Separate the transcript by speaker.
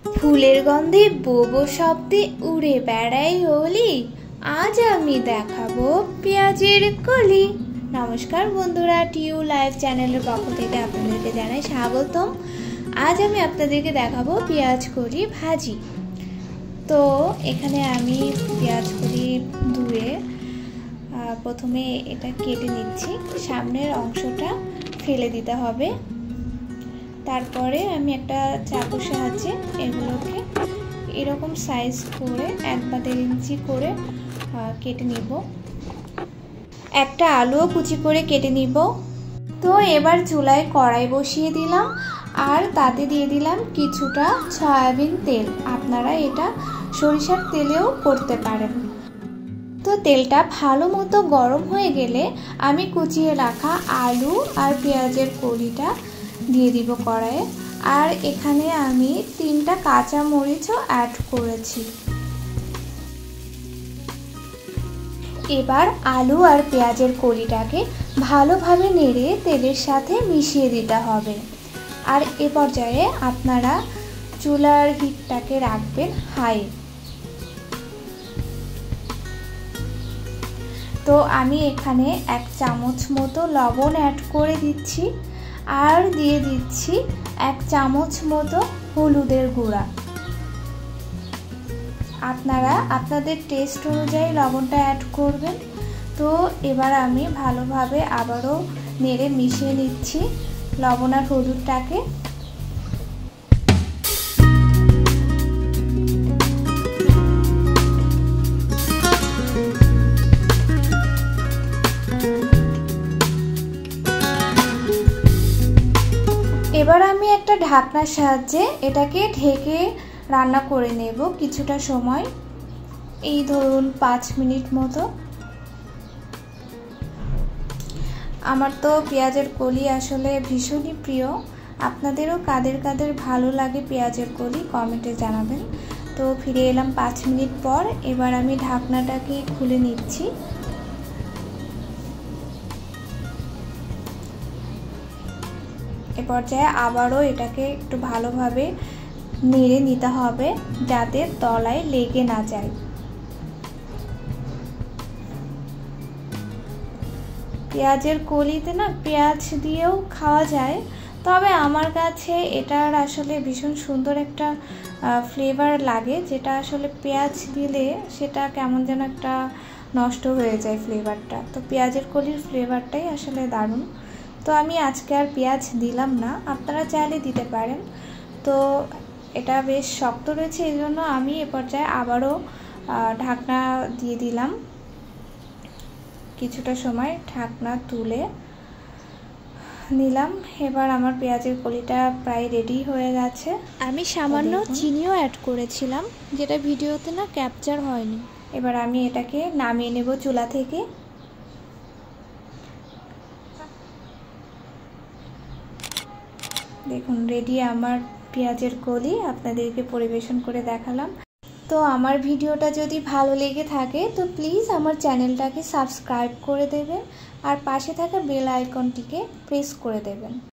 Speaker 1: ফুলের গন্ধে বোবো শব্দে উড়ে বেড়াই হোলি। আজ আমি দেখাবো পেঁয়াজের কলি। নমস্কার বন্ধুরা, টিউ লাইভ চ্যানেলের পক্ষ থেকে আপনাদেরকে জানাই স্বাগতম। আজ আমি আপনাদেরকে দেখাবো পেঁয়াজ কলি ভাজি। তো এখানে আমি পেঁয়াজ কলি ধুয়ে প্রথমে এটা কেটে নিচ্ছি। সামনের অংশটা ফেলে দিতে হবে। তারপরে আমি একটা চাকুর সাহায্যে এগুলোকে এরকম সাইজ করে 1 বা 1.5 ইঞ্চি করে কেটে নিব। একটা আলুও কুচি করে কেটে নিব। তো এবার চুলায় কড়াই বসিয়ে দিলাম আর তাতে দিয়ে দিলাম কিছুটা সয়াবিন তেল। আপনারা এটা সরিষার তেলেও করতে পারেন। তো তেলটা ভালো মতো গরম হয়ে গেলে আমি কুচিয়ে রাখা আলু আর পেঁয়াজের কলিটা দিয়ে দিব কড়াইয়ে। আর এখানে আমি 3টা কাঁচা মরিচও অ্যাড করেছি। এবার আলু আর পেঁয়াজের কলিটাকে ভালোভাবে নেড়ে তেলের সাথে মিশিয়ে দিতে হবে। আর এ পর্যায়ে আপনারা চুলার হিটটাকে রাখবেন হাই। তো আমি এখানে 1 চামচ মতো লবণ অ্যাড করে দিচ্ছি আর দিয়ে দিচ্ছি 1 চামচ মতো হলুদের গুঁড়া। আপনারা আপনাদের টেস্ট অনুযায়ী লবণটা অ্যাড করবেন। তো এবার আমি ভালোভাবে আবারও নেড়ে মিশিয়ে নিচ্ছি লবণ আর হলুদটাকে। এবার আমি একটা ঢাকনার সাহায্যে এটাকে ঢেকে রান্না করে নেব কিছুটা সময়, এই ধরুন 5 মিনিট মতো। আমার তো পেঁয়াজের কলি আসলে ভীষণই প্রিয়। আপনাদেরও কাদের কাদের ভালো লাগে পেঁয়াজের কলি কমেন্টে জানাবেন। তো ফিরে এলাম 5 মিনিট পর। এবার আমি ঢাকনাটাকে খুলে নিচ্ছি। এ পর্যায়ে আবারও এটাকে একটু ভালোভাবে নেড়ে নিতে হবে যাতে তলায় লেগে না যায়। পেঁয়াজের কলিতে না পেঁয়াজ দিয়েও খাওয়া যায়, তবে আমার কাছে এটার আসলে ভীষণ সুন্দর একটা ফ্লেভার লাগে, যেটা আসলে পেঁয়াজ দিলে সেটা কেমন যেন একটা নষ্ট হয়ে যায় ফ্লেভারটা। তো পেঁয়াজের কলির ফ্লেভারটাই আসলে দারুণ। তো আমি আজকে আর পেঁয়াজ দিলাম না, আপনারা চাইলে দিতে পারেন। তো এটা বেশ শক্ত রয়েছে, এই জন্য আমি এ পর্যায়ে আবারও ঢাকনা দিয়ে দিলাম। কিছুটা সময় ঢাকনা তুলে নিলাম। এবার আমার পেঁয়াজের কলিটা প্রায় রেডি হয়ে গেছে। আমি সামান্য চিনিও অ্যাড করেছিলাম, যেটা ভিডিওতে না ক্যাপচার হয়নি। এবার আমি এটাকে নামিয়ে নেব চুলা থেকে। দেখুন রেডি আমার পেঁয়াজের কলি, আপনাদেরকে পরিবেশন করে দেখালাম। তো আমার ভিডিওটা যদি ভালো লেগে থাকে তো প্লিজ আমার চ্যানেলটাকে সাবস্ক্রাইব করে দেবেন আর পাশে থাকা বেল আইকনটিকে প্রেস করে দেবেন।